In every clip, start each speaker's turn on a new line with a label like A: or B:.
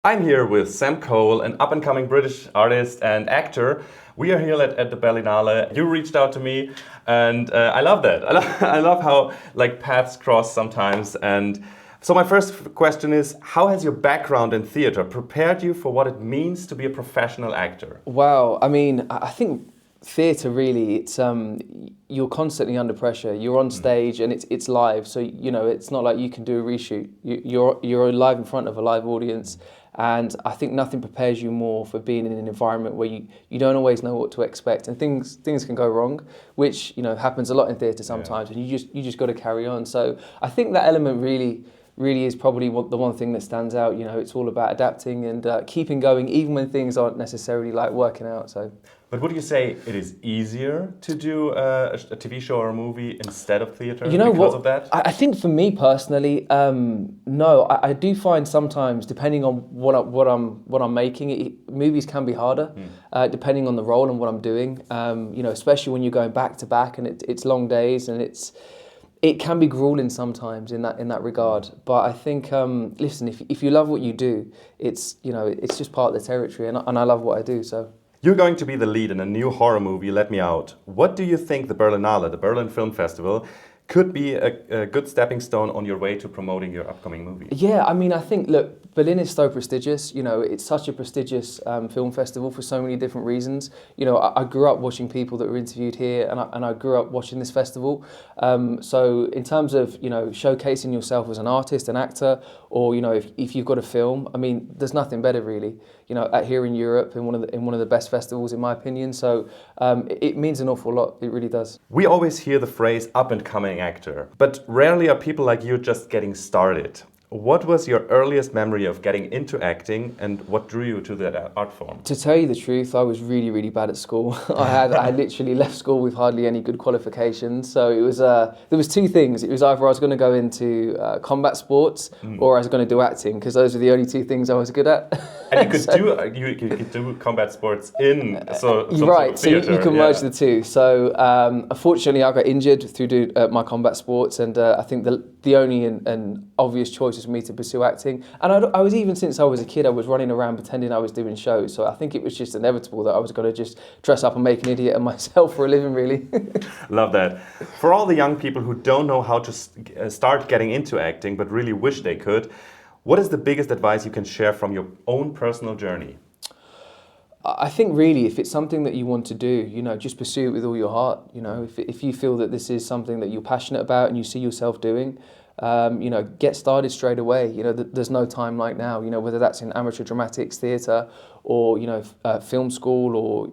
A: I'm here with Sam Cole, an up-and-coming British artist and actor. We are here at the Berlinale. You reached out to me, and I love that. I love how paths cross sometimes. And so my first question is, how has your background in theater prepared you for what it means to be a professional actor?
B: Wow, I think theatre really, it's you're constantly under pressure. You're on stage and it's live, so it's not like you can do a reshoot. You're live in front of a live audience. And I think nothing prepares you more for being in an environment where you don't always know what to expect, and things can go wrong, which happens a lot in theatre sometimes, and you just got to carry on. So I think that element really is probably the one thing that stands out. It's all about adapting and keeping going, even when things aren't necessarily working out. So.
A: But would you say it is easier to do a TV show or a movie instead of theatre because of that?
B: I think for me personally, no. I do find sometimes, depending on what I'm making, movies can be harder, depending on the role and what I'm doing. Especially when you're going back to back and it's long days, and it can be grueling sometimes in that regard. But I think, listen, if you love what you do, it's just part of the territory, and I love what I do. So.
A: You're going to be the lead in a new horror movie, Let Me Out. What do you think the Berlinale, the Berlin Film Festival, could be a good stepping stone on your way to promoting your upcoming movie?
B: Yeah, I think, look, Berlin is so prestigious. It's such a prestigious film festival for so many different reasons. I grew up watching people that were interviewed here, and I grew up watching this festival. So in terms of, showcasing yourself as an artist, an actor, or, if you've got a film, there's nothing better really, here in Europe, in one of the best festivals in my opinion. So it means an awful lot, it really does.
A: We always hear the phrase up and coming actor, but rarely are people like you just getting started. What was your earliest memory of getting into acting, and what drew you to that art form?
B: To tell you the truth, I was really, really bad at school. I literally left school with hardly any good qualifications. So it was there was two things. It was either I was going to go into combat sports or I was going to do acting, because those were the only two things I was good at.
A: And you could do combat sports in some
B: right.
A: Sort of theater.
B: So you can merge the two. So unfortunately, I got injured through my combat sports, and I think the only and obvious choice for me to pursue acting. And I was, even since I was a kid, I was running around pretending I was doing shows. So I think it was just inevitable that I was going to just dress up and make an idiot of myself for a living, really.
A: Love that. For all the young people who don't know how to start getting into acting, but really wish they could, what is the biggest advice you can share from your own personal journey?
B: I think really, if it's something that you want to do, just pursue it with all your heart. If you feel that this is something that you're passionate about and you see yourself doing, get started straight away. There's no time like now. Whether that's in amateur dramatics, theatre, or film school, or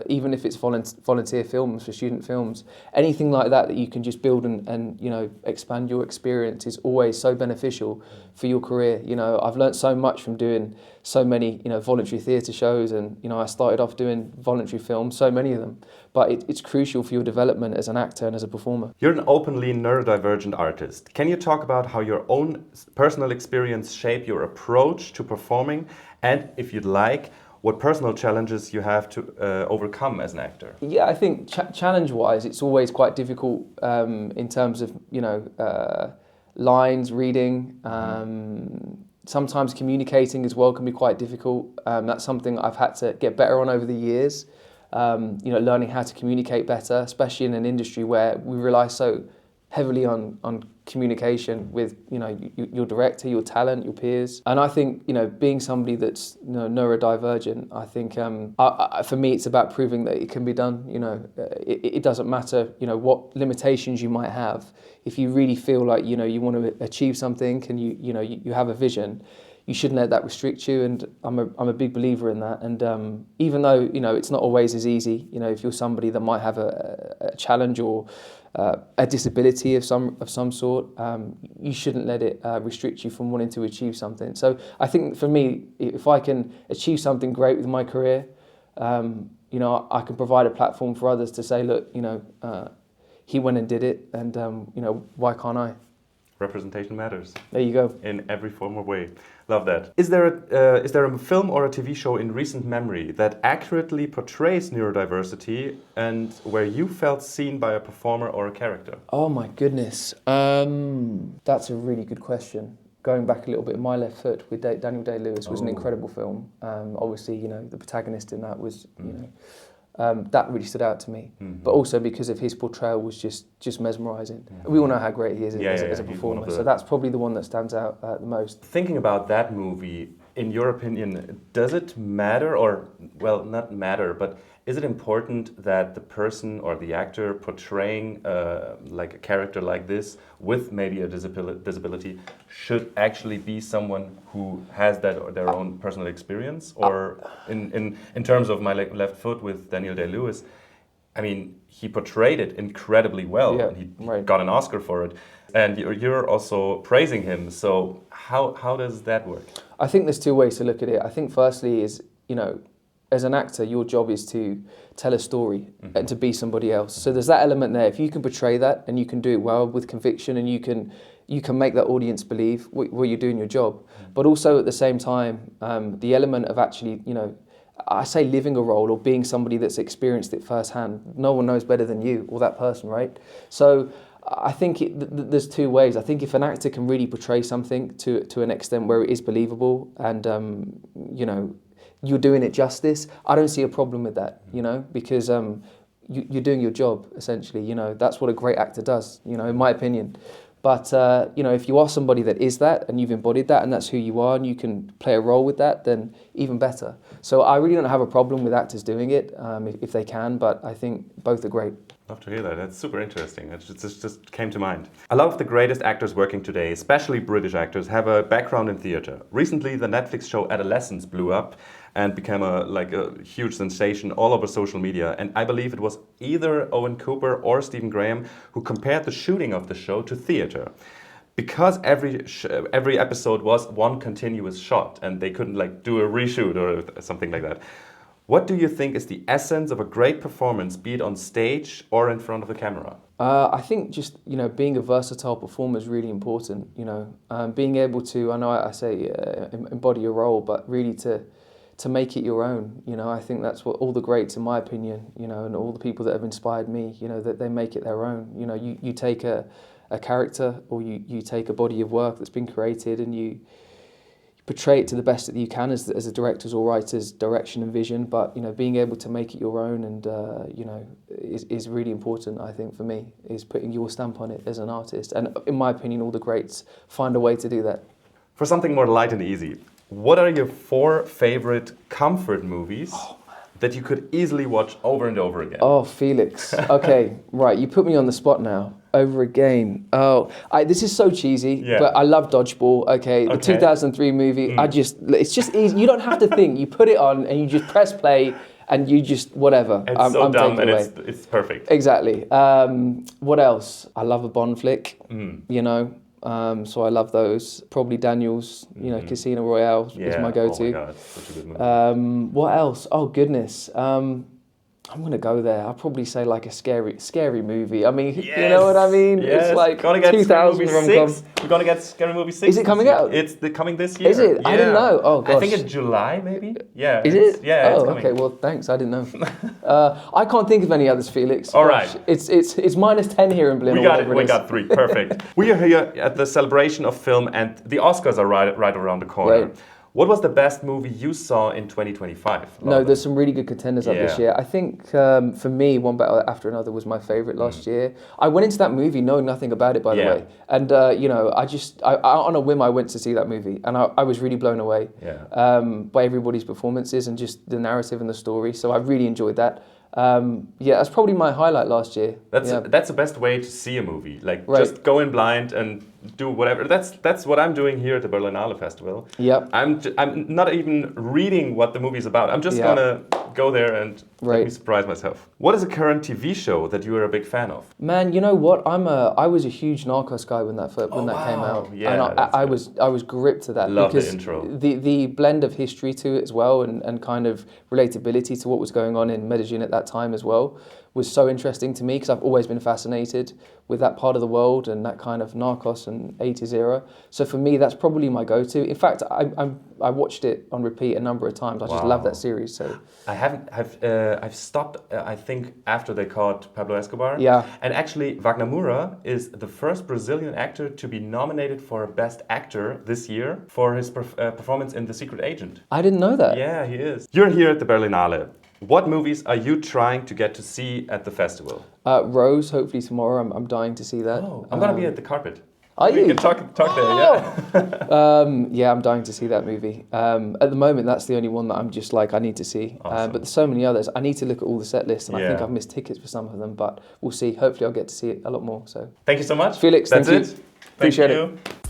B: even if it's volunteer films for student films, anything like that you can just build and expand your experience is always so beneficial for your career. I've learnt so much from doing so many voluntary theatre shows, and I started off doing voluntary films, so many of them. But it's crucial for your development as an actor and as a performer.
A: You're an openly neurodivergent artist. Can you talk about how your own personal experience shaped your approach to performing, and if you'd like, what personal challenges you have to overcome as an actor?
B: Yeah, I think challenge-wise, it's always quite difficult in terms of lines, reading. Sometimes communicating as well can be quite difficult. That's something I've had to get better on over the years. Learning how to communicate better, especially in an industry where we rely so heavily on communication with your director, your talent, your peers. And I think being somebody that's neurodivergent, I think for me it's about proving that it can be done. It doesn't matter what limitations you might have. If you really feel like you want to achieve something and you have a vision, you shouldn't let that restrict you, and I'm a big believer in that. And even though it's not always as easy, if you're somebody that might have a challenge or a disability of some sort, you shouldn't let it restrict you from wanting to achieve something. So I think for me, if I can achieve something great with my career, I can provide a platform for others to say, look, he went and did it, and why can't I?
A: Representation matters.
B: There you go.
A: In every form of way. Love that. Is there a film or a TV show in recent memory that accurately portrays neurodiversity and where you felt seen by a performer or a character?
B: Oh my goodness. That's a really good question. going back a little bit, My Left Foot with Daniel Day-Lewis was an incredible film. Obviously, you know, the protagonist in that was, you know, that really stood out to me. But also because of his portrayal was just mesmerising. We all know how great he is as a performer, so that's probably the one that stands out the most.
A: Thinking about that movie, in your opinion, does it matter, or, well, not matter, but is it important that the person or the actor portraying like a character like this with maybe a disability should actually be someone who has that or their own personal experience? Or in terms of My Left Foot with Daniel Day-Lewis, I mean, he portrayed it incredibly well.
B: Yeah,
A: and he got an Oscar for it. And you're also praising him. So how does that work?
B: I think there's two ways to look at it. I think firstly is, you know, as an actor, your job is to tell a story and to be somebody else. So there's that element there. If you can portray that and you can do it well with conviction and you can make that audience believe what you're doing your job. But also at the same time, the element of actually, you know, I say living a role or being somebody that's experienced it firsthand. No one knows better than you or that person, right? So I think there's two ways. I think if an actor can really portray something to an extent where it is believable and, you know, you're doing it justice, I don't see a problem with that, you know, because you're doing your job, essentially, you know, that's what a great actor does, you know, in my opinion. But, you know, if you are somebody that is that and you've embodied that and that's who you are and you can play a role with that, then even better. So I really don't have a problem with actors doing it if they can, but I think both are great.
A: Love to hear that. That's super interesting. It just came to mind. A lot of the greatest actors working today, especially British actors, have a background in theatre. Recently, the Netflix show Adolescence blew up and became a huge sensation all over social media. And I believe it was either Owen Cooper or Stephen Graham who compared the shooting of the show to theatre. Because every episode was one continuous shot and they couldn't like do a reshoot or something like that. What do you think is the essence of a great performance, be it on stage or in front of a camera?
B: I think just, you know, being a versatile performer is really important, you know. Being able to, I know I say embody a role, but really to make it your own, you know. I think that's what all the greats, in my opinion, you know, and all the people that have inspired me, you know, that they make it their own. You know, you take a character or you take a body of work that's been created and you portray it to the best that you can as a director's or writer's direction and vision, but, you know, being able to make it your own and, you know, is really important, I think, for me, is putting your stamp on it as an artist. And in my opinion, all the greats find a way to do that.
A: For something more light and easy, what are your 4 favorite comfort movies that you could easily watch over and over again?
B: Oh, Felix. Okay, right, you put me on the spot now. Over again. Oh, this is so cheesy, but I love Dodgeball. Okay, the 2003 movie. It's just easy. You don't have to think. You put it on and you just press play and you just whatever.
A: It's so dumb and it's perfect.
B: Exactly. What else? I love a Bond flick. You know. So I love those. Probably Daniel's, you know, Casino Royale is my go-to.
A: Oh my God, such a good movie.
B: What else? Oh goodness. I'm gonna go there. I'll probably say like a scary movie. I mean, you know what I mean?
A: Yes.
B: It's like
A: 2000 rom-com. We're gonna get Scary Movie 6.
B: Is it coming out?
A: It's coming this year.
B: Is it? Yeah. I didn't know. Oh gosh.
A: I think it's July maybe. Yeah.
B: Is it?
A: Yeah.
B: Oh, okay. Well, thanks. I didn't know. I can't think of any others, Felix.
A: All right.
B: It's -10 here in Berlin.
A: We got 3. Perfect. We are here at the celebration of film, and the Oscars are right around the corner.
B: Right.
A: What was the best movie you saw in 2025?
B: No, there's some really good contenders up this year. I think for me, One Battle After Another was my favourite last year. I went into that movie knowing nothing about it, by the way. And, you know, I on a whim, I went to see that movie. And I was really blown away by everybody's performances and just the narrative and the story. So I really enjoyed that. That's probably my highlight last year.
A: That's the best way to see a movie. Like just go in blind and do whatever. That's what I'm doing here at the Berlinale Festival.
B: Yep.
A: I'm not even reading what the movie's about. I'm just gonna go there and let me surprise myself. What is a current TV show that you are a big fan of?
B: Man, you know what? I was a huge Narcos guy when that came out.
A: Yeah,
B: and I was gripped to that.
A: Love
B: because
A: the intro.
B: The blend of history to it as well and kind of relatability to what was going on in Medellin at that time as well was so interesting to me because I've always been fascinated with that part of the world and that kind of Narcos and 80s era. So for me, that's probably my go-to. In fact, I watched it on repeat a number of times. I just love that series. So
A: I've stopped. I think after they caught Pablo Escobar.
B: Yeah.
A: And actually, Wagner Moura is the first Brazilian actor to be nominated for Best Actor this year for his performance in The Secret Agent.
B: I didn't know that.
A: Yeah, he is. You're here at the Berlinale. What movies are you trying to get to see at the festival?
B: Rose, hopefully tomorrow. I'm dying to see that.
A: Oh, I'm gonna be at the carpet.
B: Are
A: We
B: you?
A: can talk there, yeah.
B: Yeah, I'm dying to see that movie. At the moment, that's the only one that I'm just like, I need to see.
A: Awesome.
B: But there's so many others. I need to look at all the set lists, and I think
A: Yeah.
B: I've missed tickets for some of them, but we'll see. Hopefully I'll get to see it a lot more. So
A: Thank you so much.
B: Felix,
A: That's
B: thank
A: it.
B: you. Appreciate
A: Thank
B: it.
A: you.